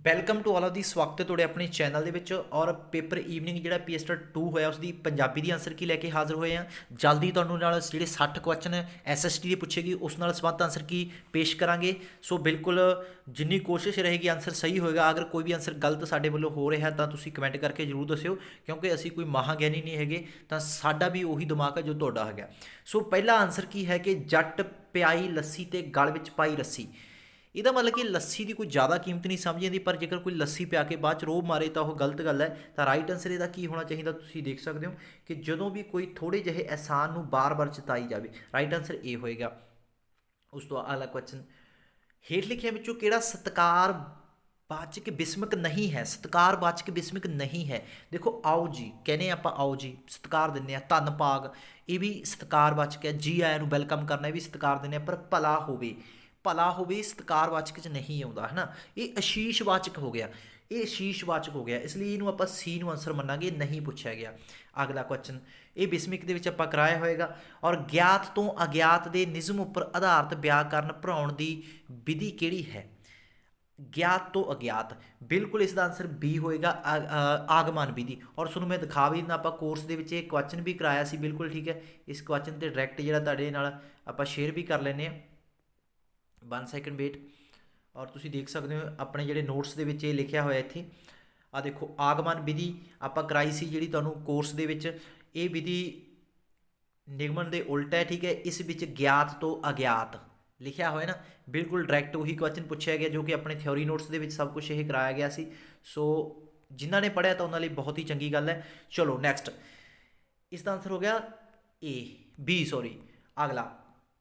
Welcome to all of ਦੀ ਸਵਾਗਤ ਹੈ ਤੁਹਾਡੇ ਆਪਣੇ ਚੈਨਲ ਦੇ ਵਿੱਚ। ਔਰ ਪੇਪਰ ਈਵਨਿੰਗ ਜਿਹੜਾ ਪੀਐਸਟਰ 2 ਹੋਇਆ ਉਸ ਦੀ ਪੰਜਾਬੀ ਦੀ ਆਨਸਰ ਕੀ ਲੈ ਕੇ ਹਾਜ਼ਰ ਹੋਏ ਆ। ਜਲਦੀ ਤੁਹਾਨੂੰ ਨਾਲ ਜਿਹੜੇ 60 ਕੁਐਸਚਨ ਐਸਐਸਟੀ ਦੇ ਪੁੱਛੇਗੀ ਉਸ ਨਾਲ ਸੰਬੰਧਿਤ ਆਨਸਰ ਕੀ ਪੇਸ਼ ਕਰਾਂਗੇ। ਸੋ ਬਿਲਕੁਲ ਜਿੰਨੀ ਕੋਸ਼ਿਸ਼ ਰਹੇਗੀ ਆਨਸਰ ਸਹੀ ਹੋਏਗਾ। ਅਗਰ ਕੋਈ ਵੀ ਆਨਸਰ ਗਲਤ ਸਾਡੇ ਵੱਲੋਂ ਹੋ ਰਿਹਾ ਤਾਂ ਤੁਸੀਂ ਕਮੈਂਟ ਕਰਕੇ ਜ਼ਰੂਰ ਦੱਸਿਓ, ਕਿਉਂਕਿ ਅਸੀਂ ਕੋਈ ਮਹਾਂ ਗਿਆਨੀ ਨਹੀਂ ਹੈਗੇ, ਤਾਂ ਸਾਡਾ ਵੀ ਉਹੀ ਦਿਮਾਗ ਹੈ ਜੋ ਤੁਹਾਡਾ ਹੈਗਾ। ਸੋ ਪਹਿਲਾ ਆਨਸਰ ਕੀ ਹੈ ਕਿ ਜੱਟ ਪਿਆਈ ਲੱਸੀ ਤੇ ਗਲ ਵਿੱਚ ਪਾਈ ਰੱਸੀ। ਇਹਦਾ ਮਤਲਬ ਕਿ ਲੱਸੀ ਦੀ ਕੋਈ ਜ਼ਿਆਦਾ ਕੀਮਤ ਨਹੀਂ ਸਮਝੀ ਜਾਂਦੀ, ਪਰ ਜੇਕਰ ਕੋਈ ਲੱਸੀ ਪਿਆ ਕੇ ਬਾਅਦ ਚ ਰੋਹ ਮਾਰੇ ਤਾਂ ਉਹ ਗਲਤ ਗੱਲ ਹੈ। ਤਾਂ ਰਾਈਟ ਆਨਸਰ ਇਹਦਾ ਕੀ ਹੋਣਾ ਚਾਹੀਦਾ ਤੁਸੀਂ ਦੇਖ ਸਕਦੇ ਹੋ ਕਿ ਜਦੋਂ ਵੀ ਕੋਈ ਥੋੜ੍ਹੇ ਜਿਹੇ ਅਹਿਸਾਨ ਨੂੰ ਬਾਰ-ਬਾਰ ਜਤਾਈ ਜਾਵੇ। ਰਾਈਟ ਆਨਸਰ ਇਹ ਹੋਏਗਾ। ਉਸ ਤੋਂ ਅਗਲਾ ਕੁਐਸਚਨ, ਹੇਠ ਲਿਖਿਆਂ ਵਿੱਚੋਂ ਕਿਹੜਾ ਸਤਿਕਾਰ ਵਾਚਕ ਬਿਸਮਿਕ ਨਹੀਂ ਹੈ? ਸਤਿਕਾਰ ਵਾਚਕ ਬਿਸਮਿਕ ਨਹੀਂ ਹੈ। ਦੇਖੋ ਆਓ ਜੀ ਕਹਿੰਦੇ ਆਪਾਂ, ਆਓ ਜੀ ਸਤਿਕਾਰ ਦਿੰਦੇ ਹਾਂ, ਧੰਨ ਭਾਗ ਇਹ ਵੀ ਸਤਿਕਾਰ ਵਾਚਕ ਹੈ, ਜੀ ਆਇਆਂ ਨੂੰ ਵੈਲਕਮ ਕਰਨਾ ਇਹ ਵੀ ਸਤਿਕਾਰ ਦਿੰਦੇ ਹਾਂ, ਪਰ ਭਲਾ ਹੋਵੇ, ਭਲਾ ਹੋਵੇ ਸਤਿਕਾਰ ਵਾਚਕ 'ਚ ਨਹੀਂ ਆਉਂਦਾ ਹੈ ਨਾ। ਇਹ ਆਸ਼ੀਸ਼ ਵਾਚਕ ਹੋ ਗਿਆ, ਇਹ ਆਸ਼ੀਸ਼ ਵਾਚਕ ਹੋ ਗਿਆ, ਇਸ ਲਈ ਇਹਨੂੰ ਆਪਾਂ ਸੀ ਨੂੰ ਆਨਸਰ ਮੰਨਾਂਗੇ, ਨਹੀਂ ਪੁੱਛਿਆ ਗਿਆ। ਅਗਲਾ ਕੁਐਸਚਨ ਇਹ ਬਿਸਮਿਕ ਦੇ ਵਿੱਚ ਆਪਾਂ ਕਰਾਇਆ ਹੋਏਗਾ। ਔਰ ਗਿਆਤ ਤੋਂ ਅਗਿਆਤ ਦੇ ਨਿਯਮ ਉੱਪਰ ਆਧਾਰਿਤ ਵਿਆਕਰਨ ਪੜ੍ਹਾਉਣ ਦੀ ਵਿਧੀ ਕਿਹੜੀ ਹੈ? ਗਿਆਤ ਤੋਂ ਅਗਿਆਤ, ਬਿਲਕੁਲ ਇਸ ਦਾ ਆਨਸਰ ਬੀ ਹੋਏਗਾ, ਆਗਮਨ ਵਿਧੀ। ਔਰ ਤੁਹਾਨੂੰ ਮੈਂ ਦਿਖਾ ਵੀ ਦਿੰਦਾ, ਆਪਾਂ ਕੋਰਸ ਦੇ ਵਿੱਚ ਇਹ ਕੁਐਸਚਨ ਵੀ ਕਰਾਇਆ ਸੀ, ਬਿਲਕੁਲ ਠੀਕ ਹੈ। ਇਸ ਕੁਐਸਚਨ 'ਤੇ ਡਾਇਰੈਕਟ ਜਿਹੜਾ ਤੁਹਾਡੇ ਨਾਲ ਆਪਾਂ ਸ਼ੇਅਰ ਵੀ ਕਰ ਲੈਂਦੇ ਹਾਂ। 1 ਸੈਕਿੰਡ ਵੇਟ। ਔਰ ਤੁਸੀਂ ਦੇਖ ਸਕਦੇ ਹੋ ਆਪਣੇ ਜਿਹੜੇ ਨੋਟਸ ਦੇ ਵਿੱਚ ਇਹ ਲਿਖਿਆ ਹੋਇਆ ਇੱਥੇ, ਆ ਦੇਖੋ ਆਗਮਨ ਵਿਧੀ ਆਪਾਂ ਕਰਾਈ ਸੀ ਜਿਹੜੀ ਤੁਹਾਨੂੰ ਕੋਰਸ ਦੇ ਵਿੱਚ। ਇਹ ਵਿਧੀ ਨਿਗਮਨ ਦੇ ਉਲਟ ਹੈ, ਠੀਕ ਹੈ। ਇਸ ਵਿੱਚ ਗਿਆਤ ਤੋਂ ਅਗਿਆਤ ਲਿਖਿਆ ਹੋਇਆ ਨਾ, ਬਿਲਕੁਲ ਡਾਇਰੈਕਟ ਉਹੀ ਕੁਐਸਚਨ ਪੁੱਛਿਆ ਗਿਆ ਜੋ ਕਿ ਆਪਣੇ ਥਿਓਰੀ ਨੋਟਸ ਦੇ ਵਿੱਚ ਸਭ ਕੁਝ ਇਹ ਕਰਾਇਆ ਗਿਆ ਸੀ। ਸੋ ਜਿਨ੍ਹਾਂ ਨੇ ਪੜ੍ਹਿਆ ਤਾਂ ਉਹਨਾਂ ਲਈ ਬਹੁਤ ਹੀ ਚੰਗੀ ਗੱਲ ਹੈ। ਚਲੋ ਨੈਕਸਟ, ਇਸ ਦਾ ਆਨਸਰ ਹੋ ਗਿਆ ਸੌਰੀ। ਅਗਲਾ,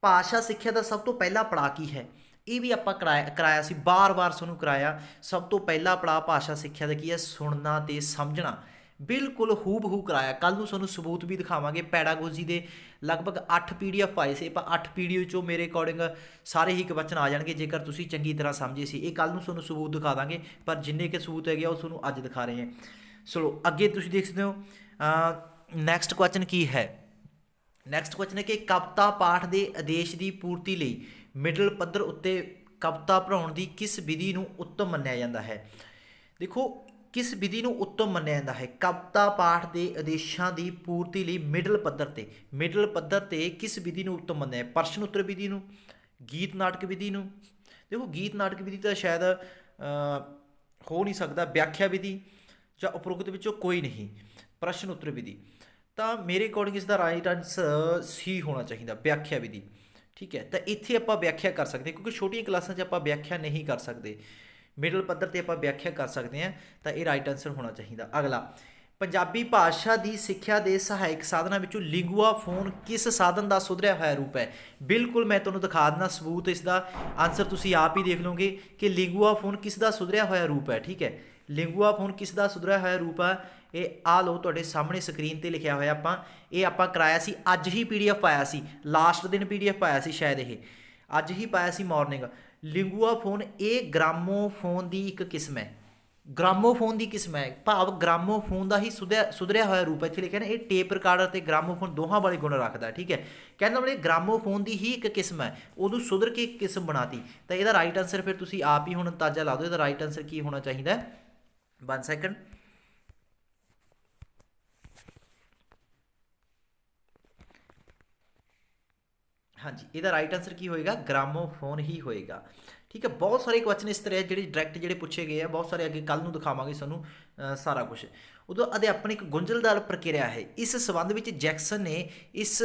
ਭਾਸ਼ਾ ਸਿੱਖਿਆ ਦਾ ਸਭ ਤੋਂ ਪਹਿਲਾ ਪੜਾਅ ਕੀ ਹੈ? ਇਹ ਵੀ ਆਪਾਂ ਕਰਾਇਆ ਸੀ, ਬਾਰ-ਬਾਰ ਤੁਹਾਨੂੰ ਕਰਾਇਆ। ਸਭ ਤੋਂ ਪਹਿਲਾ ਪੜਾਅ ਭਾਸ਼ਾ ਸਿੱਖਿਆ ਦਾ ਕੀ ਹੈ? ਸੁਣਨਾ ਤੇ ਸਮਝਣਾ। ਬਿਲਕੁਲ ਹੂ ਕਰਾਇਆ। ਕੱਲ੍ਹ ਨੂੰ ਤੁਹਾਨੂੰ ਸਬੂਤ ਵੀ ਦਿਖਾਵਾਂਗੇ। ਪੈਡਾਗੋਜੀ ਦੇ ਲਗਭਗ 8 PDF ਪਾਏ ਸੀ ਆਪਾਂ, 8 PDF 'ਚੋਂ ਮੇਰੇ ਅਕੋਰਡਿੰਗ ਸਾਰੇ ਹੀ ਕੁਐਸਚਨ ਆ ਜਾਣਗੇ ਜੇਕਰ ਤੁਸੀਂ ਚੰਗੀ ਤਰ੍ਹਾਂ ਸਮਝੇ ਸੀ। ਇਹ ਕੱਲ੍ਹ ਨੂੰ ਤੁਹਾਨੂੰ ਸਬੂਤ ਦਿਖਾ ਦਾਂਗੇ, ਪਰ ਜਿੰਨੇ ਕਿ ਸਬੂਤ ਹੈਗੇ ਉਹ ਤੁਹਾਨੂੰ ਅੱਜ ਦਿਖਾ ਰਹੇ ਹਾਂ। ਚਲੋ ਅੱਗੇ ਤੁਸੀਂ ਦੇਖ ਸਕਦੇ ਹੋ ਨੈਕਸਟ ਕੁਐਸਚਨ ਕੀ ਹੈ। ਨੈਕਸਟ ਕੁਐਸਚਨ ਹੈ ਕਿ ਕਵਿਤਾ ਪਾਠ ਦੇ ਆਦੇਸ਼ ਦੀ ਪੂਰਤੀ ਲਈ ਮਿਡਲ ਪੱਧਰ ਉੱਤੇ ਕਵਿਤਾ ਪੜ੍ਹਾਉਣ ਦੀ ਕਿਸ ਵਿਧੀ ਨੂੰ ਉੱਤਮ ਮੰਨਿਆ ਜਾਂਦਾ ਹੈ? ਦੇਖੋ ਕਿਸ ਵਿਧੀ ਨੂੰ ਉੱਤਮ ਮੰਨਿਆ ਜਾਂਦਾ ਹੈ? ਕਵਿਤਾ ਪਾਠ ਦੇ ਆਦੇਸ਼ਾਂ ਦੀ ਪੂਰਤੀ ਲਈ ਮਿਡਲ ਪੱਧਰ ਤੇ ਕਿਸ ਵਿਧੀ ਨੂੰ ਉੱਤਮ ਮੰਨਿਆ? ਪ੍ਰਸ਼ਨ ਉੱਤਰ ਵਿਧੀ ਨੂੰ, ਗੀਤ ਨਾਟਕ ਵਿਧੀ ਨੂੰ। ਦੇਖੋ ਗੀਤ ਨਾਟਕ ਵਿਧੀ ਤਾਂ ਸ਼ਾਇਦ ਹੋ ਨਹੀਂ ਸਕਦਾ, ਵਿਆਖਿਆ ਵਿਧੀ ਜਾਂ ਉਪਰੋਕਤ ਵਿੱਚੋਂ ਕੋਈ ਨਹੀਂ। ਪ੍ਰਸ਼ਨ ਉੱਤਰ ਵਿਧੀ ਤਾਂ ਮੇਰੇ ਅਕੋਰਡਿੰਗ ਇਸ ਦਾ ਰਾਈਟ ਆਨਸਰ ਸੀ ਹੋਣਾ ਚਾਹੀਦਾ, ਵਿਆਖਿਆ ਵਿਧੀ, ਠੀਕ ਹੈ। ਤਾਂ ਇੱਥੇ ਆਪਾਂ ਵਿਆਖਿਆ ਕਰ ਸਕਦੇ ਹਾਂ, ਕਿਉਂਕਿ ਛੋਟੀਆਂ ਕਲਾਸਾਂ 'ਚ ਆਪਾਂ ਵਿਆਖਿਆ ਨਹੀਂ ਕਰ ਸਕਦੇ, ਮਿਡਲ ਪੱਧਰ 'ਤੇ ਆਪਾਂ ਵਿਆਖਿਆ ਕਰ ਸਕਦੇ ਹਾਂ, ਤਾਂ ਇਹ ਰਾਈਟ ਆਨਸਰ ਹੋਣਾ ਚਾਹੀਦਾ। ਅਗਲਾ, ਪੰਜਾਬੀ ਭਾਸ਼ਾ ਦੀ ਸਿੱਖਿਆ ਦੇ ਸਹਾਇਕ ਸਾਧਨਾਂ ਵਿੱਚੋਂ ਲਿੰਗੂਆ ਫੋਨ ਕਿਸ ਸਾਧਨ ਦਾ ਸੁਧਰਿਆ ਹੋਇਆ ਰੂਪ ਹੈ? ਬਿਲਕੁਲ ਮੈਂ ਤੁਹਾਨੂੰ ਦਿਖਾ ਦਿੰਦਾ ਸਬੂਤ, ਇਸ ਦਾ ਆਨਸਰ ਤੁਸੀਂ ਆਪ ਹੀ ਦੇਖ ਲਓਗੇ ਕਿ ਲਿੰਗੂਆ ਫੋਨ ਕਿਸ ਦਾ ਸੁਧਰਿਆ ਹੋਇਆ ਰੂਪ ਹੈ, ਠੀਕ ਹੈ। ਲਿੰਗੂਆ ਫੋਨ ਕਿਸ ਦਾ ਸੁਧਰਿਆ ਹੋਇਆ ਰੂਪ ਹੈ? ਇਹ ਆ ਲਓ ਤੁਹਾਡੇ ਸਾਹਮਣੇ ਸਕਰੀਨ 'ਤੇ ਲਿਖਿਆ ਹੋਇਆ। ਇਹ ਆਪਾਂ ਕਰਾਇਆ ਸੀ, ਅੱਜ ਹੀ PDF ਪਾਇਆ ਸੀ, ਲਾਸਟ ਦਿਨ PDF ਪਾਇਆ ਸੀ ਸ਼ਾਇਦ, ਇਹ ਅੱਜ ਹੀ ਪਾਇਆ ਸੀ ਮੋਰਨਿੰਗ। ਲਿੰਗੂਆ ਫੋਨ ਇਹ ਗ੍ਰਾਮੋਫੋਨ ਦੀ ਇੱਕ ਕਿਸਮ ਹੈ, ਗ੍ਰਾਮੋਫੋਨ ਦੀ ਕਿਸਮ ਹੈ, ਭਾਵ ਗ੍ਰਾਮੋਫੋਨ ਦਾ ਹੀ ਸੁਧਰਿਆ ਹੋਇਆ ਰੂਪ ਹੈ। ਇੱਥੇ ਲਿਖਿਆ ਨਾ, ਇਹ ਟੇਪ ਰਿਕਾਰਡਰ ਤੇ ਗ੍ਰਾਮੋਫੋਨ ਦੋਹਾਂ ਵਾਲੇ ਗੁਣ ਰੱਖਦਾ, ਠੀਕ ਹੈ। ਕਹਿੰਦਾ ਮਤਲਬ ਗ੍ਰਾਮੋਫੋਨ ਦੀ ਹੀ ਇੱਕ ਕਿਸਮ ਹੈ, ਉਦੋਂ ਸੁਧਰ ਕੇ ਇੱਕ ਕਿਸਮ ਬਣਾਤੀ। ਤਾਂ ਇਹਦਾ ਰਾਈਟ ਆਨਸਰ ਫਿਰ ਤੁਸੀਂ ਆਪ ਹੀ ਹੁਣ ਅੰਦਾਜ਼ਾ ਲਾ ਦਿਓ, ਇਹਦਾ ਰਾਈਟ ਆਨਸਰ ਕੀ ਹੋਣਾ ਚਾਹੀਦਾ। 1 ਸੈਕਿੰਡ। ਹਾਂਜੀ, ਇਹਦਾ ਰਾਈਟ ਆਨਸਰ ਕੀ ਹੋਏਗਾ? ਗ੍ਰਾਮੋਫੋਨ ਹੀ ਹੋਏਗਾ, ਠੀਕ ਹੈ। ਬਹੁਤ ਸਾਰੇ ਕੁਐਸਚਨ ਇਸ ਤਰ੍ਹਾਂ ਜਿਹੜੇ ਡਾਇਰੈਕਟ ਜਿਹੜੇ ਪੁੱਛੇ ਗਏ ਆ, ਬਹੁਤ ਸਾਰੇ ਅੱਗੇ ਕੱਲ੍ਹ ਨੂੰ ਦਿਖਾਵਾਂਗੇ ਸਾਨੂੰ ਸਾਰਾ ਕੁਝ। ਉਦੋਂ ਅਧਿਆਪਨਿਕ ਗੁੰਝਲਦਾਰ ਪ੍ਰਕਿਰਿਆ ਹੈ। ਇਸ ਸੰਬੰਧ ਵਿੱਚ ਜੈਕਸਨ ਨੇ ਇਸ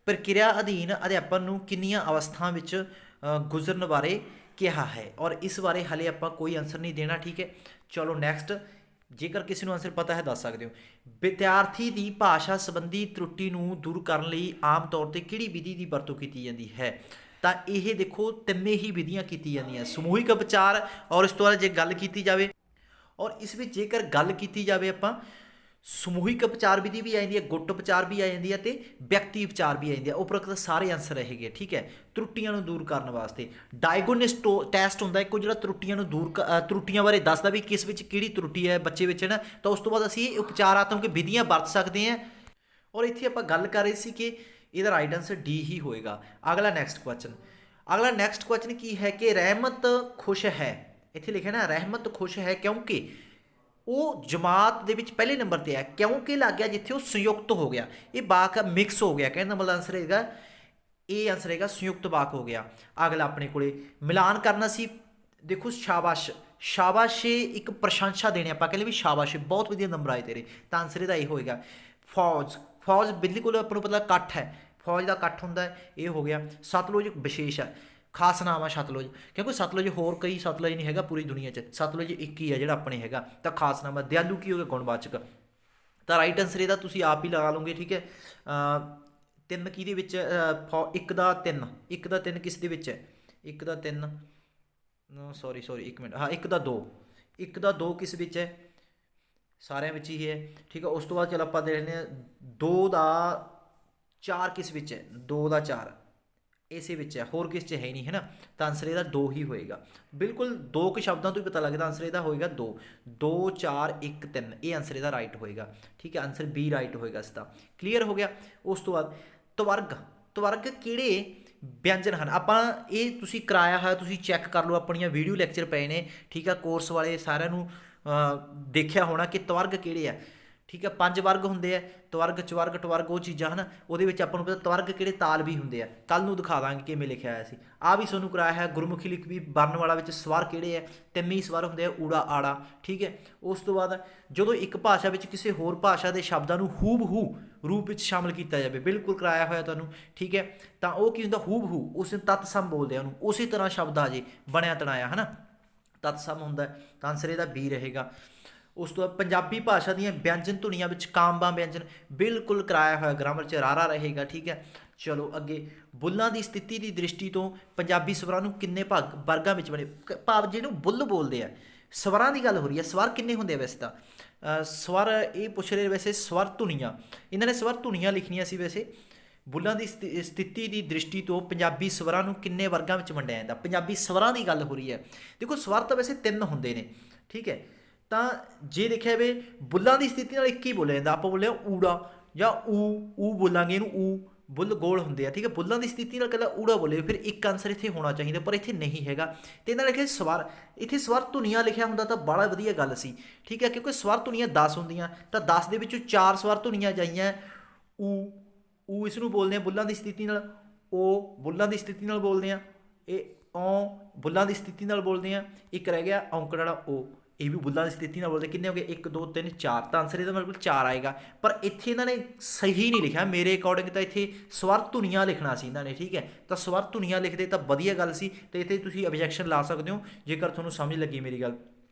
ਪ੍ਰਕਿਰਿਆ ਅਧੀਨ ਅਧਿਆਪਨ ਨੂੰ ਕਿੰਨੀਆਂ ਅਵਸਥਾ ਵਿੱਚ ਗੁਜ਼ਰਨ ਬਾਰੇ ਕਿਹਾ ਹੈ? ਔਰ ਇਸ ਬਾਰੇ ਹਾਲੇ ਆਪਾਂ ਕੋਈ ਆਨਸਰ ਨਹੀਂ ਦੇਣਾ, ਠੀਕ ਹੈ। ਚਲੋ ਨੈਕਸਟ, ਜੇਕਰ ਕਿਸੇ ਨੂੰ ਆਨਸਰ ਪਤਾ ਹੈ ਦੱਸ ਸਕਦੇ ਹੋ। ਵਿਦਿਆਰਥੀ ਦੀ ਭਾਸ਼ਾ ਸੰਬੰਧੀ ਤਰੁੱਟੀ ਨੂੰ ਦੂਰ ਕਰਨ ਲਈ ਆਮ ਤੌਰ 'ਤੇ ਕਿਹੜੀ ਵਿਧੀ ਦੀ ਵਰਤੋਂ ਕੀਤੀ ਜਾਂਦੀ ਹੈ? ਤਾਂ ਇਹ ਦੇਖੋ ਤਿੰਨੇ ਹੀ ਵਿਧੀਆਂ ਕੀਤੀਆਂ ਜਾਂਦੀਆਂ, ਸਮੂਹਿਕ ਵਿਚਾਰ, ਔਰ ਇਸ ਤੋਂ ਬਾਅਦ ਜੇ ਗੱਲ ਕੀਤੀ ਜਾਵੇ, ਔਰ ਇਸ ਵਿੱਚ ਜੇਕਰ ਗੱਲ ਕੀਤੀ ਜਾਵੇ ਆਪਾਂ, ਸਮੂਹਿਕ ਉਪਚਾਰ ਵਿਧੀ ਵੀ ਆ ਜਾਂਦੀ ਹੈ, ਗੁੱਟ ਉਪਚਾਰ ਵੀ ਆ ਜਾਂਦੀ ਹੈ, ਅਤੇ ਵਿਅਕਤੀ ਉਪਚਾਰ ਵੀ ਆ ਜਾਂਦੀ ਹੈ। ਉਪਰੋਕਤ ਸਾਰੇ ਆਨਸਰ ਹੈਗੇ, ਠੀਕ ਹੈ। ਤਰੁੱਟੀਆਂ ਨੂੰ ਦੂਰ ਕਰਨ ਵਾਸਤੇ ਡਾਇਗਨੋਸਟਿਕ ਟੈਸਟ ਹੁੰਦਾ ਇੱਕ, ਜਿਹੜਾ ਤਰੁੱਟੀਆਂ ਨੂੰ ਤਰੁੱਟੀਆਂ ਬਾਰੇ ਦੱਸਦਾ ਵੀ ਕਿਸ ਵਿੱਚ ਕਿਹੜੀ ਤਰੁੱਟੀ ਹੈ ਬੱਚੇ ਵਿੱਚ, ਹੈ ਨਾ। ਤਾਂ ਉਸ ਤੋਂ ਬਾਅਦ ਅਸੀਂ ਉਪਚਾਰਾਤਮਕ ਵਿਧੀਆਂ ਵਰਤ ਸਕਦੇ ਹਾਂ। ਔਰ ਇੱਥੇ ਆਪਾਂ ਗੱਲ ਕਰ ਰਹੇ ਸੀ ਕਿ ਇਹਦਾ ਰਾਈਟ ਆਨਸਰ ਡੀ ਹੀ ਹੋਏਗਾ। ਅਗਲਾ ਨੈਕਸਟ ਕੁਐਸਚਨ ਕੀ ਹੈ ਕਿ ਰਹਿਮਤ ਖੁਸ਼ ਹੈ ਇੱਥੇ ਲਿਖਿਆ ਨਾ ਰਹਿਮਤ ਖੁਸ਼ ਹੈ ਕਿਉਂਕਿ ਉਹ ਜਮਾਤ ਦੇ ਵਿੱਚ ਪਹਿਲੇ ਨੰਬਰ 'ਤੇ ਹੈ, ਕਿਉਂਕਿ ਲੱਗ ਗਿਆ ਜਿੱਥੇ ਉਹ ਸੰਯੁਕਤ ਹੋ ਗਿਆ, ਇਹ ਵਾਕ ਮਿਕਸ ਹੋ ਗਿਆ, ਕਹਿੰਦਾ ਮਤਲਬ ਆਂਸਰ ਹੈਗਾ ਇਹ, ਆਂਸਰ ਹੈਗਾ ਸੰਯੁਕਤ ਵਾਕ ਹੋ ਗਿਆ। ਅਗਲਾ ਆਪਣੇ ਕੋਲੇ ਮਿਲਾਨ ਕਰਨਾ ਸੀ। ਦੇਖੋ ਸ਼ਾਬਾਸ਼, ਸ਼ਾਬਾਸ਼ ਇੱਕ ਪ੍ਰਸ਼ੰਸਾ ਦੇਣੀ, ਆਪਾਂ ਕਹਿੰਦੇ ਵੀ ਸ਼ਾਬਾਸ਼ ਬਹੁਤ ਵਧੀਆ ਨੰਬਰ ਆਏ ਤੇਰੇ, ਤਾਂ ਆਂਸਰ ਇਹਦਾ ਇਹ ਹੋਏਗਾ। ਫੌਜ, ਫੌਜ ਬਿਲਕੁਲ ਆਪਾਂ ਨੂੰ ਪਤਾ ਇਕੱਠ ਹੈ, ਫੌਜ ਦਾ ਇਕੱਠ ਹੁੰਦਾ ਹੈ, ਇਹ ਹੋ ਗਿਆ। ਸਤਲੁਜ ਵਿਸ਼ੇਸ਼ ਹੈ, ਖਾਸ ਨਾਮ ਆ ਸਤਲੁਜ, ਕਿਉਂਕਿ ਸਤਲੁਜ ਹੋਰ ਕਈ ਸਤਲੁਜ ਨਹੀਂ ਹੈਗਾ ਪੂਰੀ ਦੁਨੀਆ 'ਚ, ਸਤਲੁਜ ਇੱਕ ਹੀ ਹੈ ਜਿਹੜਾ ਆਪਣੇ ਹੈਗਾ, ਤਾਂ ਖਾਸ ਨਾਮ ਹੈ। ਦਿਆਲੂ ਕੀ ਹੋ ਗਿਆ, ਗੁਣਵਾਚਕ। ਤਾਂ ਰਾਈਟ ਆਂਸਰ ਇਹਦਾ ਤੁਸੀਂ ਆਪ ਹੀ ਲਗਾ ਲਓਗੇ, ਠੀਕ ਹੈ। ਤਿੰਨ ਕਿਹਦੇ ਵਿੱਚ, ਇੱਕ ਦਾ ਤਿੰਨ, ਇੱਕ ਦਾ ਤਿੰਨ ਕਿਸ ਦੇ ਵਿੱਚ ਹੈ, ਇੱਕ ਦਾ ਤਿੰਨ, ਸੌਰੀ ਇੱਕ ਮਿੰਟ, ਹਾਂ ਇੱਕ ਦਾ ਦੋ, ਇੱਕ ਦਾ ਦੋ ਕਿਸ ਵਿੱਚ ਹੈ, ਸਾਰਿਆਂ ਵਿੱਚ ਹੀ ਹੈ, ਠੀਕ ਹੈ। ਉਸ ਤੋਂ ਬਾਅਦ ਚਲੋ ਆਪਾਂ ਦੇਖਦੇ ਹਾਂ ਦੋ ਦਾ ਚਾਰ ਕਿਸ ਵਿੱਚ ਹੈ, ਦੋ ਦਾ ਚਾਰ ਇਸੇ ਵਿੱਚ ਹੈ, ਹੋਰ ਕਿਸ 'ਚ ਹੈ ਨਹੀਂ, ਹੈ ਨਾ, ਤਾਂ ਆਂਸਰ ਇਹਦਾ ਦੋ ਹੀ ਹੋਏਗਾ। ਬਿਲਕੁਲ ਦੋ ਕੁ ਸ਼ਬਦਾਂ ਤੋਂ ਹੀ ਪਤਾ ਲੱਗਦਾ, ਆਂਸਰ ਇਹਦਾ ਹੋਏਗਾ ਦੋ, 2 4 1 3, ਇਹ ਆਂਸਰ ਇਹਦਾ ਰਾਈਟ ਹੋਏਗਾ, ਠੀਕ ਹੈ। ਆਂਸਰ ਬੀ ਰਾਈਟ ਹੋਏਗਾ ਇਸਦਾ, ਕਲੀਅਰ ਹੋ ਗਿਆ। ਉਸ ਤੋਂ ਬਾਅਦ ਤਵਰਗ, ਤਵਰਗ ਕਿਹੜੇ ਵਿਅੰਜਨ ਹਨ, ਆਪਾਂ ਇਹ ਤੁਸੀਂ ਕਰਾਇਆ ਹੋਇਆ, ਤੁਸੀਂ ਚੈੱਕ ਕਰ ਲਓ, ਆਪਣੀਆਂ ਵੀਡੀਓ ਲੈਕਚਰ ਪਏ ਨੇ, ਠੀਕ ਆ, ਕੋਰਸ ਵਾਲੇ ਸਾਰਿਆਂ ਨੂੰ ਦੇਖਿਆ ਹੋਣਾ ਕਿ ਤਵਰਗ ਕਿਹੜੇ ਆ, ਠੀਕ ਹੈ। 5 ਵਰਗ ਹੁੰਦੇ ਆ, ਤਵਰਗ ਚਵਰਗ ਟਵਰਗ ਉਹ ਚੀਜ਼ਾਂ ਹਨ, ਉਹਦੇ ਵਿੱਚ ਆਪਾਂ ਨੂੰ ਪਤਾ ਤਵਰਗ ਕਿਹੜੇ ਤਾਲ ਵੀ ਹੁੰਦੇ ਆ, ਕੱਲ੍ਹ ਨੂੰ ਦਿਖਾ ਦਾਂਗੇ ਕਿਵੇਂ ਲਿਖਿਆ ਹੋਇਆ ਸੀ। ਆਹ ਵੀ ਤੁਹਾਨੂੰ ਕਰਾਇਆ ਹੈ ਗੁਰਮੁਖੀ ਲਿਖ ਵੀ ਵਰਨਮਾਲਾ ਵਿੱਚ ਸਵਰ ਕਿਹੜੇ ਆ, ਤਿੰਨ ਹੀ ਸਵਰ ਹੁੰਦੇ ਆ, ਊੜਾ ਆੜਾ, ਠੀਕ ਹੈ। ਉਸ ਤੋਂ ਬਾਅਦ ਜਦੋਂ ਇੱਕ ਭਾਸ਼ਾ ਵਿੱਚ ਕਿਸੇ ਹੋਰ ਭਾਸ਼ਾ ਦੇ ਸ਼ਬਦਾਂ ਨੂੰ ਹੂ ਬਹੂ ਰੂਪ ਵਿੱਚ ਸ਼ਾਮਲ ਕੀਤਾ ਜਾਵੇ, ਬਿਲਕੁਲ ਕਰਾਇਆ ਹੋਇਆ ਤੁਹਾਨੂੰ, ਠੀਕ ਹੈ, ਤਾਂ ਉਹ ਕੀ ਹੁੰਦਾ, ਹੂ ਬਹੂ, ਉਸ ਨੂੰ ਤੱਤ ਸਮ ਬੋਲਦੇ ਆ ਉਹਨੂੰ, ਉਸੇ ਤਰ੍ਹਾਂ ਸ਼ਬਦ ਆ ਜੇ ਬਣਿਆ ਤਣਾਇਆ, ਹੈ ਨਾ, ਤੱਤ ਸਮ ਹੁੰਦਾ, ਤਾਂ ਆਂਸਰ ਇਹਦਾ ਬੀ ਰਹੇਗਾ। ਉਸ ਤੋਂ ਬਾਅਦ ਪੰਜਾਬੀ ਭਾਸ਼ਾ ਦੀਆਂ ਵਿਅੰਜਨ ਧੁਨੀਆਂ ਵਿੱਚ ਕਾਮਬਾਂ ਵਿਅੰਜਨ, ਬਿਲਕੁਲ ਕਰਾਇਆ ਹੋਇਆ ਗ੍ਰਾਮਰ 'ਚ ਰਾਰਾ ਰਹੇਗਾ, ਠੀਕ ਹੈ। ਚਲੋ ਅੱਗੇ, ਬੁੱਲਾਂ ਦੀ ਸਥਿਤੀ ਦੀ ਦ੍ਰਿਸ਼ਟੀ ਤੋਂ ਪੰਜਾਬੀ ਸਵਰਾਂ ਨੂੰ ਕਿੰਨੇ ਵਰਗਾਂ ਵਿੱਚ ਬਣੇ, ਭਾਵ ਜਿਹਨੂੰ ਬੁੱਲ ਬੋਲਦੇ ਆ, ਸਵਰਾਂ ਦੀ ਗੱਲ ਹੋ ਰਹੀ ਹੈ, ਸਵਰ ਕਿੰਨੇ ਹੁੰਦੇ ਆ ਵੈਸੇ ਤਾਂ, ਸਵਰ ਇਹ ਪੁੱਛ ਰਹੇ ਵੈਸੇ ਸਵਰ ਧੁਨੀਆਂ, ਇਹਨਾਂ ਨੇ ਸਵਰ ਧੁਨੀਆਂ ਲਿਖਣੀਆਂ ਸੀ ਵੈਸੇ। ਬੁੱਲਾਂ ਦੀ ਸਥਿਤੀ ਦੀ ਦ੍ਰਿਸ਼ਟੀ ਤੋਂ ਪੰਜਾਬੀ ਸਵਰਾਂ ਨੂੰ ਕਿੰਨੇ ਵਰਗਾਂ ਵਿੱਚ ਵੰਡਿਆ ਜਾਂਦਾ, ਪੰਜਾਬੀ ਸਵਰਾਂ ਦੀ ਗੱਲ ਹੋ ਰਹੀ ਹੈ। ਦੇਖੋ ਸਵਰ ਤਾਂ ਵੈਸੇ 3 ਹੁੰਦੇ ਨੇ, ਠੀਕ ਹੈ, ਤਾਂ ਜੇ ਦੇਖਿਆ ਵੇ ਬੁੱਲਾਂ ਦੀ ਸਥਿਤੀ ਨਾਲ ਇੱਕ ਹੀ ਬੋਲਿਆ ਜਾਂਦਾ, ਆਪਾਂ ਬੋਲਿਆ ਊੜਾ ਜਾਂ ਊ ਬੋਲਾਂਗੇ ਇਹਨੂੰ, ਊ ਬੁੱਲ ਗੋਲ ਹੁੰਦੇ ਆ, ਠੀਕ ਹੈ। ਬੁੱਲਾਂ ਦੀ ਸਥਿਤੀ ਨਾਲ ਕਹਿੰਦਾ ਊੜਾ ਬੋਲੇ, ਫਿਰ ਇੱਕ ਆਂਸਰ ਇੱਥੇ ਹੋਣਾ ਚਾਹੀਦਾ, ਪਰ ਇੱਥੇ ਨਹੀਂ ਹੈਗਾ, ਅਤੇ ਇਹਨਾਂ ਲਿਖਿਆ ਸਵਰ, ਇੱਥੇ ਸਵਰ ਧੁਨੀਆਂ ਲਿਖਿਆ ਹੁੰਦਾ ਤਾਂ ਬੜਾ ਵਧੀਆ ਗੱਲ ਸੀ, ਠੀਕ ਹੈ, ਕਿਉਂਕਿ ਸਵਰ ਧੁਨੀਆਂ 10 ਹੁੰਦੀਆਂ, ਤਾਂ 10 ਦੇ ਵਿੱਚੋਂ 4 ਸਵਰ ਧੁਨੀਆਂ ਜਾਈਆਂ, ਊ ਇਸ ਨੂੰ ਬੋਲਦੇ ਆ ਬੁੱਲਾਂ ਦੀ ਸਥਿਤੀ ਨਾਲ, ਓ ਬੁੱਲਾਂ ਦੀ ਸਥਿਤੀ ਨਾਲ ਬੋਲਦੇ ਆ, ਇਹ ਔ ਬੁੱਲਾਂ ਦੀ ਸਥਿਤੀ ਨਾਲ ਬੋਲਦੇ ਆ, ਇੱਕ ਰਹਿ ਗਿਆ ਔਂਕੜ ਵਾਲਾ ਓ, ਇਹ ਵੀ ਬੁੱਲਾਂ ਦੀ ਸਥਿਤੀ ਨਾਲ ਬੋਲਦੇ, ਕਿੰਨੇ ਹੋ ਗਏ 1 2 3 4, ਤਾਂ ਆਂਸਰ ਇਹਦਾ ਮਤਲਬ 4 ਆਏਗਾ। ਪਰ ਇੱਥੇ ਇਹਨਾਂ ਨੇ ਸਹੀ ਨਹੀਂ ਲਿਖਿਆ ਮੇਰੇ ਅਕੋਰਡਿੰਗ, ਤਾਂ ਇੱਥੇ ਸਵਰ ਧੁਨੀਆਂ ਲਿਖਣਾ ਸੀ ਇਹਨਾਂ ਨੇ, ਠੀਕ ਹੈ, ਤਾਂ ਸਵਰ ਧੁਨੀਆਂ ਲਿਖਦੇ ਤਾਂ ਵਧੀਆ ਗੱਲ ਸੀ, ਅਤੇ ਇੱਥੇ ਤੁਸੀਂ ਆਬਜੈਕਸ਼ਨ ਲਾ ਸਕਦੇ ਹੋ ਜੇਕਰ ਤੁਹਾਨੂੰ ਸਮਝ ਲੱਗੀ ਮੇਰੀ ਗੱਲ।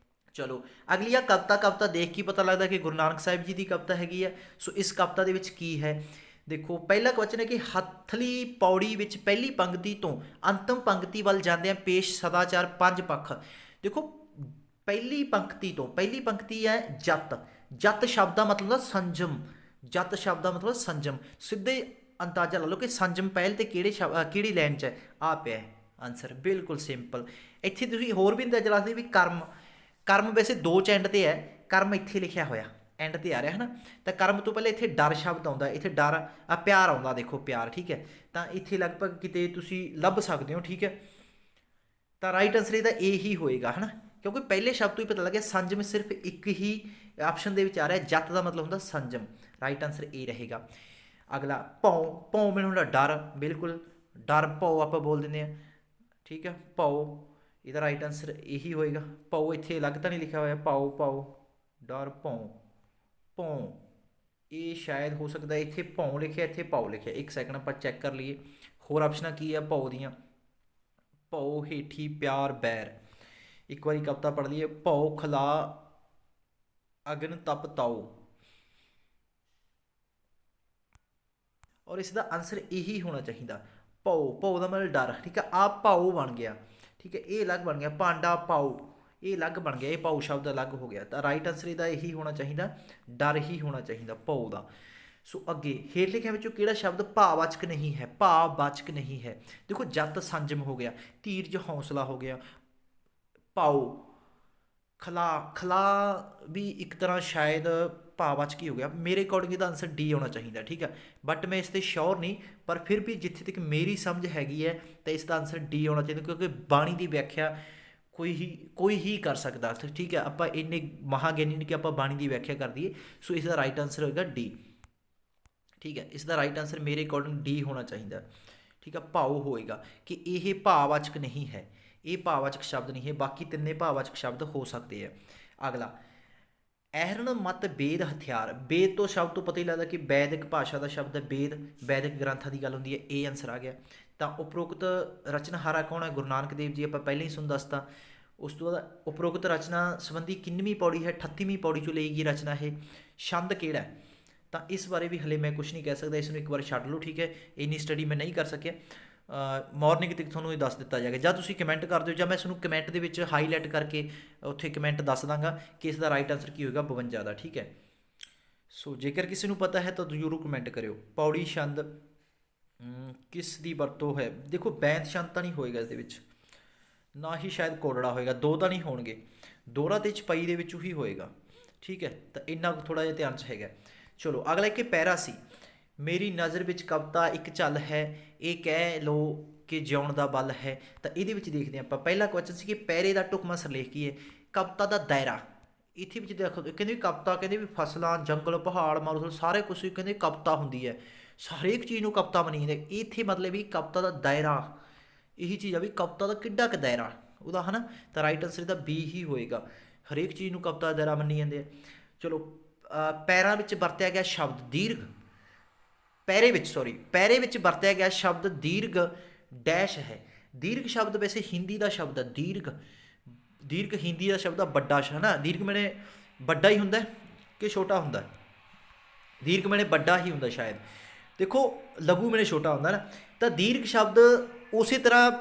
ਚਲੋ ਅਗਲੀ ਆ ਕਵਿਤਾ, ਕਵਿਤਾ ਦੇਖ ਕੇ ਪਤਾ ਲੱਗਦਾ ਕਿ ਗੁਰੂ ਨਾਨਕ ਸਾਹਿਬ ਜੀ ਦੀ ਕਵਿਤਾ ਹੈਗੀ ਹੈ। ਸੋ ਇਸ ਕਵਿਤਾ ਦੇ ਵਿੱਚ ਕੀ ਹੈ, ਦੇਖੋ ਪਹਿਲਾ ਕੁਐਸਚਨ ਹੈ ਕਿ ਹੱਥਲੀ ਪੌੜੀ ਵਿੱਚ ਪਹਿਲੀ ਪੰਕਤੀ ਤੋਂ ਅੰਤਮ ਪੰਕਤੀ ਵੱਲ ਜਾਂਦਿਆਂ ਪੇਸ਼ ਸਦਾਚਾਰ 5 ਪੱਖ। ਦੇਖੋ ਪਹਿਲੀ ਪੰਕਤੀ ਤੋਂ, ਪਹਿਲੀ ਪੰਕਤੀ ਹੈ ਜਤ, ਜਤ ਸ਼ਬਦ ਦਾ ਮਤਲਬ ਸੰਜਮ, ਜਤ ਸ਼ਬਦ ਦਾ ਮਤਲਬ ਸੰਜਮ, ਸਿੱਧੇ ਅੰਦਾਜ਼ਾ ਲਾ ਲਓ ਕਿ ਸੰਜਮ ਪਹਿਲ ਤੇ ਕਿਹੜੀ ਲਾਈਨ 'ਚ ਹੈ, ਆ ਪਿਆ ਆਂਸਰ, ਬਿਲਕੁਲ ਸਿੰਪਲ। ਇੱਥੇ ਤੁਸੀਂ ਹੋਰ ਵੀ ਅੰਦਾਜ਼ਾ ਲਾ ਸਕਦੇ ਵੀ ਕਰਮ, ਕਰਮ ਵੈਸੇ 2 ਚ ਐਂਡ 'ਤੇ ਹੈ, ਕਰਮ ਇੱਥੇ ਲਿਖਿਆ ਹੋਇਆ ਐਂਡ 'ਤੇ ਆ ਰਿਹਾ ਹੈ ਨਾ, ਤਾਂ ਕਰਮ ਤੋਂ ਪਹਿਲਾਂ ਇੱਥੇ ਡਰ ਸ਼ਬਦ ਆਉਂਦਾ, ਇੱਥੇ ਡਰ ਆ ਪਿਆਰ ਆਉਂਦਾ, ਦੇਖੋ ਪਿਆਰ, ਠੀਕ ਹੈ, ਤਾਂ ਇੱਥੇ ਲਗਭਗ ਕਿਤੇ ਤੁਸੀਂ ਲੱਭ ਸਕਦੇ ਹੋ, ਠੀਕ ਹੈ। ਤਾਂ ਰਾਈਟ ਆਂਸਰ ਇਹਦਾ ਇਹ ਹੀ ਹੋਏਗਾ, ਹੈ ਨਾ, ਕਿਉਂਕਿ ਪਹਿਲੇ ਸ਼ਬਦ ਤੋਂ ਹੀ ਪਤਾ ਲੱਗਿਆ ਸੰਜਮ ਸਿਰਫ ਇੱਕ ਹੀ ਆਪਸ਼ਨ ਦੇ ਵਿੱਚ ਆ ਰਿਹਾ, ਜੱਤ ਦਾ ਮਤਲਬ ਹੁੰਦਾ ਸੰਜਮ, ਰਾਈਟ ਆਂਸਰ ਇਹ ਰਹੇਗਾ। ਅਗਲਾ ਭਉ, ਭਉ ਮੈਨੂੰ ਹੁੰਦਾ ਡਰ, ਬਿਲਕੁਲ ਡਰ ਭਉ ਆਪਾਂ ਬੋਲ ਦਿੰਦੇ ਹਾਂ, ਠੀਕ ਹੈ, ਭਉ ਇਹਦਾ ਰਾਈਟ ਆਂਸਰ ਇਹੀ ਹੋਏਗਾ। ਭਉ ਇੱਥੇ ਅਲੱਗ ਤਾਂ ਨਹੀਂ ਲਿਖਿਆ ਹੋਇਆ, ਭਉ ਭਉ ਡਰ ਭਉ, ਭਉ ਇਹ ਸ਼ਾਇਦ ਹੋ ਸਕਦਾ ਇੱਥੇ ਭਉ ਲਿਖਿਆ, ਇੱਥੇ ਭਉ ਲਿਖਿਆ, ਇੱਕ ਸੈਕਿੰਡ ਆਪਾਂ ਚੈੱਕ ਕਰ ਲਈਏ ਹੋਰ ਆਪਸ਼ਨਾਂ ਕੀ ਆ ਭਉ ਦੀਆਂ। ਭਉ ਹੇਠੀ ਪਿਆਰ ਬੈਰ, ਇੱਕ ਵਾਰੀ ਕਵਿਤਾ ਪੜ੍ਹ ਲਈਏ, ਭਉ ਖਲਾ ਅਗਨ ਤਪ ਤਾਓ, ਔਰ ਇਸ ਦਾ ਆਂਸਰ ਇਹੀ ਹੋਣਾ ਚਾਹੀਦਾ, ਭਉ, ਭਉ ਦਾ ਮਤਲਬ ਡਰ, ਠੀਕ ਹੈ, ਆ ਭਾਉ ਬਣ ਗਿਆ, ਠੀਕ ਹੈ, ਇਹ ਅਲੱਗ ਬਣ ਗਿਆ, ਭਾਂਡਾ ਭਾਉ ਇਹ ਅਲੱਗ ਬਣ ਗਿਆ, ਇਹ ਭਾਉ ਸ਼ਬਦ ਅਲੱਗ ਹੋ ਗਿਆ, ਤਾਂ ਰਾਈਟ ਆਂਸਰ ਇਹਦਾ ਇਹੀ ਹੋਣਾ ਚਾਹੀਦਾ, ਡਰ ਹੀ ਹੋਣਾ ਚਾਹੀਦਾ ਭਉ ਦਾ। ਸੋ ਅੱਗੇ ਹੇਠ ਲਿਖਿਆਂ ਵਿੱਚੋਂ ਕਿਹੜਾ ਸ਼ਬਦ ਭਾਵਵਾਚਕ ਨਹੀਂ ਹੈ, ਭਾਵਵਾਚਕ ਨਹੀਂ ਹੈ, ਦੇਖੋ ਜਤ ਸੰਜਮ ਹੋ ਗਿਆ, ਧੀਰਜ ਹੌਸਲਾ ਹੋ ਗਿਆ, ਭਾਉ ਖਲਾ, ਖਲਾ ਵੀ ਇੱਕ ਤਰ੍ਹਾਂ ਸ਼ਾਇਦ ਭਾਵਵਾਚਕ ਹੀ ਹੋ ਗਿਆ, ਮੇਰੇ ਅਕੋਰਡਿੰਗ ਇਹਦਾ ਆਂਸਰ ਡੀ ਆਉਣਾ ਚਾਹੀਦਾ, ਠੀਕ ਹੈ, ਬਟ ਮੈਂ ਇਸ 'ਤੇ ਸ਼ੋਰ ਨਹੀਂ, ਪਰ ਫਿਰ ਵੀ ਜਿੱਥੇ ਤੱਕ ਮੇਰੀ ਸਮਝ ਹੈਗੀ ਹੈ ਤਾਂ ਇਸ ਦਾ ਆਂਸਰ ਡੀ ਆਉਣਾ ਚਾਹੀਦਾ, ਕਿਉਂਕਿ ਬਾਣੀ ਦੀ ਵਿਆਖਿਆ ਕੋਈ ਹੀ ਕਰ ਸਕਦਾ, ਠੀਕ ਹੈ। ਆਪਾਂ ਇੰਨੇ ਮਹਾਗਿਆਨੀ ਨੇ ਕਿ ਆਪਾਂ ਬਾਣੀ ਦੀ ਵਿਆਖਿਆ ਕਰ ਦਈਏ। ਸੋ ਇਸ ਦਾ ਰਾਈਟ ਆਂਸਰ ਹੋਏਗਾ ਡੀ, ਠੀਕ ਹੈ। ਇਸ ਦਾ ਰਾਈਟ ਆਂਸਰ ਮੇਰੇ ਅਕੋਰਡਿੰਗ ਡੀ ਹੋਣਾ ਚਾਹੀਦਾ, ਠੀਕ ਹੈ। ਭਾਉ ਹੋਏਗਾ ਕਿ ਇਹ ਭਾਵਵਾਚਕ ਨਹੀਂ ਹੈ, ਇਹ ਭਾਵਵਾਚਕ ਸ਼ਬਦ ਨਹੀਂ ਹੈ, ਬਾਕੀ ਤਿੰਨੇ ਭਾਵਵਾਚਕ ਸ਼ਬਦ ਹੋ ਸਕਦੇ ਆ। ਅਗਲਾ, ਐਰਨ ਮਤ ਵੇਦ ਹਥਿਆਰ। ਵੇਦ ਤੋਂ ਸ਼ਬਦ ਤੋਂ ਪਤਾ ਹੀ ਲੱਗਦਾ ਕਿ ਵੈਦਿਕ ਭਾਸ਼ਾ ਦਾ ਸ਼ਬਦ ਹੈ ਵੇਦ, ਵੈਦਿਕ ਗ੍ਰੰਥਾਂ ਦੀ ਗੱਲ ਹੁੰਦੀ ਹੈ, ਇਹ ਆਂਸਰ ਆ ਗਿਆ। ਤਾਂ ਉਪਰੋਕਤ ਰਚਨਹਾਰਾ ਕੌਣ ਹੈ? ਗੁਰੂ ਨਾਨਕ ਦੇਵ ਜੀ, ਆਪਾਂ ਪਹਿਲਾਂ ਹੀ ਤੁਹਾਨੂੰ ਦੱਸਤਾ। ਉਸ ਤੋਂ ਬਾਅਦ ਉਪਰੋਕਤ ਰਚਨਾ ਸੰਬੰਧੀ ਕਿੰਨਵੀਂ ਪੌੜੀ ਹੈ? 38ਵੀਂ ਪੌੜੀ 'ਚੋਂ ਲਈ ਗਈ ਰਚਨਾ ਇਹ। ਛੰਦ ਕਿਹੜਾ? ਤਾਂ ਇਸ ਬਾਰੇ ਵੀ ਹਲੇ ਮੈਂ ਕੁਛ ਨਹੀਂ ਕਹਿ ਸਕਦਾ, ਇਸ ਨੂੰ ਇੱਕ ਵਾਰ ਛੱਡ ਲਓ, ਠੀਕ ਹੈ। ਇੰਨੀ ਸਟੱਡੀ ਮੈਂ ਨਹੀਂ ਕਰ ਸਕਿਆ, ਮੋਰਨਿੰਗ ਤੱਕ ਤੁਹਾਨੂੰ ਇਹ ਦੱਸ ਦਿੱਤਾ ਜਾਏਗਾ, ਜਾਂ ਤੁਸੀਂ ਕਮੈਂਟ ਕਰ ਦਿਓ, ਜਾਂ ਮੈਂ ਤੁਹਾਨੂੰ ਕਮੈਂਟ ਦੇ ਵਿੱਚ ਹਾਈਲਾਈਟ ਕਰਕੇ ਉੱਥੇ ਕਮੈਂਟ ਦੱਸ ਦਾਂਗਾ ਕਿ ਇਸ ਦਾ ਰਾਈਟ ਆਂਸਰ ਕੀ ਹੋਏਗਾ 52 ਦਾ, ਠੀਕ ਹੈ। ਸੋ ਜੇਕਰ ਕਿਸੇ ਨੂੰ ਪਤਾ ਹੈ ਤਾਂ ਜ਼ਰੂਰ ਕਮੈਂਟ ਕਰਿਓ। ਪੌੜੀ ਛੰਦ ਕਿਸ ਦੀ ਵਰਤੋਂ ਹੈ? ਦੇਖੋ ਬੈਂਤ ਛੰਦ ਤਾਂ ਨਹੀਂ ਹੋਏਗਾ ਇਹਦੇ ਵਿੱਚ, ਨਾ ਹੀ ਸ਼ਾਇਦ ਕੋਰੜਾ ਹੋਏਗਾ, ਦੋ ਤਾਂ ਨਹੀਂ ਹੋਣਗੇ, ਦੋਹਰਾ ਤੇ ਛਪਾਈ ਦੇ ਵਿੱਚੋਂ ਹੀ ਹੋਏਗਾ, ਠੀਕ ਹੈ। ਤਾਂ ਇੰਨਾ ਥੋੜ੍ਹਾ ਜਿਹਾ ਧਿਆਨ 'ਚ ਹੈਗਾ। ਚਲੋ ਅਗਲਾ ਇੱਕ ਪੈਰਾ ਸੀ। ਮੇਰੀ ਨਜ਼ਰ ਵਿੱਚ ਕਵਿਤਾ ਇੱਕ ਝੱਲ ਹੈ, ਇਹ ਕਹਿ ਲਓ ਕਿ ਜਿਉਣ ਦਾ ਬਲ ਹੈ। ਤਾਂ ਇਹਦੇ ਵਿੱਚ ਦੇਖਦੇ ਹਾਂ ਆਪਾਂ, ਪਹਿਲਾ ਕੁਐਸਚਨ ਸੀ ਕਿ ਪੈਰੇ ਦਾ ਢੁਕਵਾਂ ਸਿਰਲੇਖ ਕੀ ਹੈ? ਕਵਿਤਾ ਦਾ ਦਾਇਰਾ। ਇੱਥੇ ਵਿੱਚ ਦੇਖੋ ਕਹਿੰਦੇ ਵੀ ਕਵਿਤਾ, ਕਹਿੰਦੇ ਵੀ ਫਸਲਾਂ, ਜੰਗਲ, ਪਹਾੜ, ਮਾਰੂਥਲ ਸਾਰੇ ਕੁਛ ਕਹਿੰਦੇ ਕਵਿਤਾ ਹੁੰਦੀ ਹੈ, ਹਰੇਕ ਚੀਜ਼ ਨੂੰ ਕਵਿਤਾ ਮੰਨੀ ਜਾਂਦੀ ਹੈ। ਇੱਥੇ ਮਤਲਬ ਵੀ ਕਵਿਤਾ ਦਾ ਦਾਇਰਾ, ਇਹੀ ਚੀਜ਼ ਆ ਵੀ ਕਵਿਤਾ ਦਾ ਕਿੱਡਾ ਕੁ ਦਾਇਰਾ ਉਹਦਾ, ਹੈ ਨਾ। ਤਾਂ ਰਾਈਟ ਆਂਸਰ ਇਹਦਾ ਬੀ ਹੀ ਹੋਏਗਾ, ਹਰੇਕ ਚੀਜ਼ ਨੂੰ ਕਵਿਤਾ ਦਾ ਦਾਇਰਾ ਮੰਨੀ ਜਾਂਦੇ ਆ। ਚਲੋ ਪੈਰਾਂ ਵਿੱਚ ਵਰਤਿਆ ਗਿਆ ਸ਼ਬਦ ਦੀਰਘ। ਪੈਰੇ ਵਿੱਚ ਵਰਤਿਆ ਗਿਆ ਸ਼ਬਦ ਦੀਰਘ ਡੈਸ਼ ਹੈ। ਦੀਰਘ ਸ਼ਬਦ ਵੈਸੇ ਹਿੰਦੀ ਦਾ ਸ਼ਬਦ ਹੈ, ਦੀਰਘ ਹਿੰਦੀ ਦਾ ਸ਼ਬਦ ਆ, ਵੱਡਾ ਹੈ ਨਾ। ਦੀਰਘ ਮੈਨੇ ਵੱਡਾ ਹੀ ਹੁੰਦਾ ਕਿ ਛੋਟਾ ਹੁੰਦਾ? ਦੀਰਘ ਮੈਨੇ ਵੱਡਾ ਹੀ ਹੁੰਦਾ ਸ਼ਾਇਦ, ਦੇਖੋ ਲਘੂ ਮੈਨੇ ਛੋਟਾ ਹੁੰਦਾ ਨਾ। ਤਾਂ ਦੀਰਘ ਸ਼ਬਦ ਉਸੇ ਤਰ੍ਹਾਂ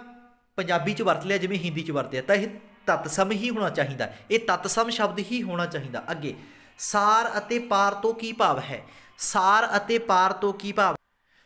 ਪੰਜਾਬੀ 'ਚ ਵਰਤ ਲਿਆ ਜਿਵੇਂ ਹਿੰਦੀ 'ਚ ਵਰਤਿਆ, ਤਾਂ ਇਹ ਤਤਸਮ ਹੀ ਹੋਣਾ ਚਾਹੀਦਾ, ਇਹ ਤਤਸਮ ਸ਼ਬਦ ਹੀ ਹੋਣਾ ਚਾਹੀਦਾ। ਅੱਗੇ, ਸਾਰ ਅਤੇ ਪਾਰ ਤੋਂ ਕੀ ਭਾਵ ਹੈ? ਸਾਰ ਅਤੇ ਪਾਰ ਤੋਂ ਕੀ ਭਾਵ?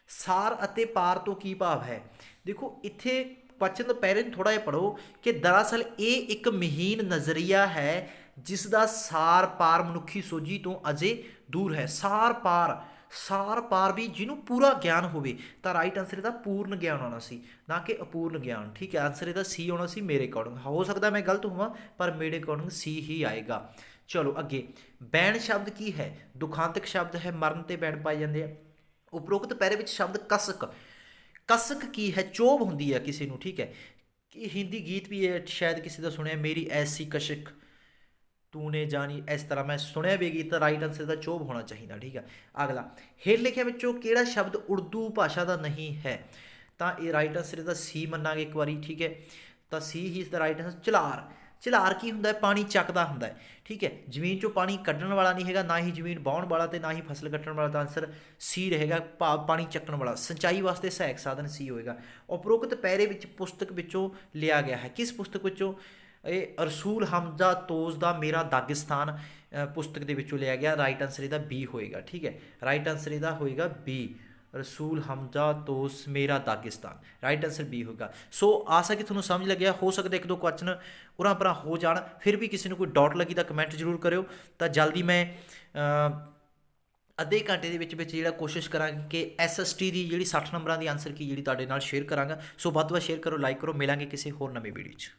ਸਾਰ ਅਤੇ ਪਾਰ ਤੋਂ ਕੀ ਭਾਵ ਹੈ? ਦੇਖੋ ਇੱਥੇ ਕੁਐਸਚਨ ਤੋਂ ਪਹਿਲੇ ਥੋੜ੍ਹਾ ਜਿਹਾ ਪੜ੍ਹੋ ਕਿ ਦਰਅਸਲ ਇਹ ਇੱਕ ਮਹੀਨ ਨਜ਼ਰੀਆ ਹੈ ਜਿਸ ਦਾ ਸਾਰ ਪਾਰ ਮਨੁੱਖੀ ਸੋਝੀ ਤੋਂ ਅਜੇ ਦੂਰ ਹੈ। ਸਾਰ ਪਾਰ ਵੀ ਜਿਹਨੂੰ ਪੂਰਾ ਗਿਆਨ ਹੋਵੇ। ਤਾਂ ਰਾਈਟ ਆਂਸਰ ਇਹਦਾ ਪੂਰਨ ਗਿਆਨ ਆਉਣਾ ਸੀ, ਨਾ ਕਿ ਅਪੂਰਨ ਗਿਆਨ, ਠੀਕ ਹੈ। ਆਂਸਰ ਇਹਦਾ ਸੀ ਆਉਣਾ ਸੀ ਮੇਰੇ ਅਕੋਰਡਿੰਗ, ਹੋ ਸਕਦਾ ਮੈਂ ਗਲਤ ਹੋਵਾਂ ਪਰ ਮੇਰੇ ਅਕੋਰਡਿੰਗ ਸੀ ਹੀ ਆਏਗਾ। ਚਲੋ ਅੱਗੇ, ਬੈਣ ਸ਼ਬਦ ਕੀ ਹੈ? ਦੁਖਾਂਤਕ ਸ਼ਬਦ ਹੈ, ਮਰਨ ਤੇ ਬੈਣ ਪਾਏ ਜਾਂਦੇ ਆ। ਉਪਰੋਕਤ ਪੈਰੇ ਵਿੱਚ ਸ਼ਬਦ ਕਸਕ ਕੀ ਹੈ? ਚੋਭ ਹੁੰਦੀ ਹੈ ਕਿਸੇ ਨੂੰ, ਠੀਕ ਹੈ। ਇਹ ਹਿੰਦੀ ਗੀਤ ਵੀ ਹੈ, ਸ਼ਾਇਦ ਕਿਸੇ ਦਾ ਸੁਣਿਆ, ਮੇਰੀ ਐਸੀ ਕਸ਼ਕ ਤੂਨੇ ਜਾਣੀ, ਇਸ ਤਰ੍ਹਾਂ ਮੈਂ ਸੁਣਿਆ ਵੀ ਗੀਤ। ਰਾਈਟ ਆਂਸਰ ਦਾ ਚੋਭ ਹੋਣਾ ਚਾਹੀਦਾ, ਠੀਕ ਹੈ। ਅਗਲਾ, ਹੇਠ ਲਿਖਿਆਂ ਵਿੱਚੋਂ ਕਿਹੜਾ ਸ਼ਬਦ ਉਰਦੂ ਭਾਸ਼ਾ ਦਾ ਨਹੀਂ ਹੈ? ਤਾਂ ਇਹ ਰਾਈਟ ਆਂਸਰ ਇਹਦਾ ਸੀ ਮੰਨਾਂਗੇ ਇੱਕ ਵਾਰੀ, ਠੀਕ ਹੈ। ਤਾਂ ਸੀ ਹੀ ਇਸ ਦਾ ਰਾਈਟ ਆਂਸਰ। ਝਲਾਰ ਕੀ ਹੁੰਦਾ ਹੈ? ਪਾਣੀ ਚੱਕਦਾ ਹੁੰਦਾ ਹੈ, ਠੀਕ ਹੈ। ਜ਼ਮੀਨ 'ਚੋਂ ਪਾਣੀ ਕੱਢਣ ਵਾਲਾ ਨਹੀਂ ਹੈਗਾ, ਨਾ ਹੀ ਜ਼ਮੀਨ ਵਾਹੁਣ ਵਾਲਾ ਅਤੇ ਨਾ ਹੀ ਫਸਲ ਕੱਟਣ ਵਾਲਾ। ਤਾਂ ਆਂਸਰ ਸੀ ਰਹੇਗਾ, ਭਾਵ ਪਾਣੀ ਚੱਕਣ ਵਾਲਾ। ਸਿੰਚਾਈ ਵਾਸਤੇ ਸਹਾਇਕ ਸਾਧਨ ਸੀ ਹੋਏਗਾ। ਉਪਰੋਕਤ ਪੈਰੇ ਵਿੱਚ ਪੁਸਤਕ ਵਿੱਚੋਂ ਲਿਆ ਗਿਆ ਹੈ, ਕਿਸ ਪੁਸਤਕ ਵਿੱਚੋਂ? ਇਹ ਰਸੂਲ ਹਮਜ਼ਾ ਤੋਜ਼ ਦਾ ਮੇਰਾ ਦਾਗਿਸਤਾਨ ਪੁਸਤਕ ਦੇ ਵਿੱਚੋਂ ਲਿਆ ਗਿਆ। ਰਾਈਟ ਆਂਸਰ ਇਹਦਾ ਬੀ ਹੋਏਗਾ, ਠੀਕ ਹੈ। ਰਾਈਟ ਆਂਸਰ ਇਹਦਾ ਹੋਏਗਾ ਬੀ, ਰਸੂਲ ਹਮਜ਼ਾ ਤੋਸ ਮੇਰਾ ਦਾਗਿਸਤਾਨ, ਰਾਈਟ ਆਂਸਰ ਬੀ ਹੋਏਗਾ। ਸੋ ਆਸ ਹੈ ਕਿ ਤੁਹਾਨੂੰ ਸਮਝ ਲੱਗਿਆ। ਹੋ ਸਕਦਾ ਇੱਕ ਦੋ ਕੁਐਸਚਨ ਉਰਾਂ ਪਰਾਂ ਹੋ ਜਾਣ, ਫਿਰ ਵੀ ਕਿਸੇ ਨੂੰ ਕੋਈ ਡਾਊਟ ਲੱਗੀ ਤਾਂ ਕਮੈਂਟ ਜ਼ਰੂਰ ਕਰਿਓ। ਤਾਂ ਜਲਦੀ ਮੈਂ ਅੱਧੇ ਘੰਟੇ ਦੇ ਵਿੱਚ ਜਿਹੜਾ ਕੋਸ਼ਿਸ਼ ਕਰਾਂਗੇ ਕਿ SST ਦੀ ਜਿਹੜੀ 60 ਨੰਬਰਾਂ ਦੀ ਆਂਸਰ ਕੀ ਜਿਹੜੀ ਤੁਹਾਡੇ ਨਾਲ ਸ਼ੇਅਰ ਕਰਾਂਗਾ। ਸੋ ਵੱਧ ਤੋਂ ਵੱਧ ਸ਼ੇਅਰ ਕਰੋ, ਲਾਈਕ ਕਰੋ। ਮਿਲਾਂਗੇ ਕਿਸੇ ਹੋਰ ਨਵੀਂ ਵੀਡੀਓ 'ਚ।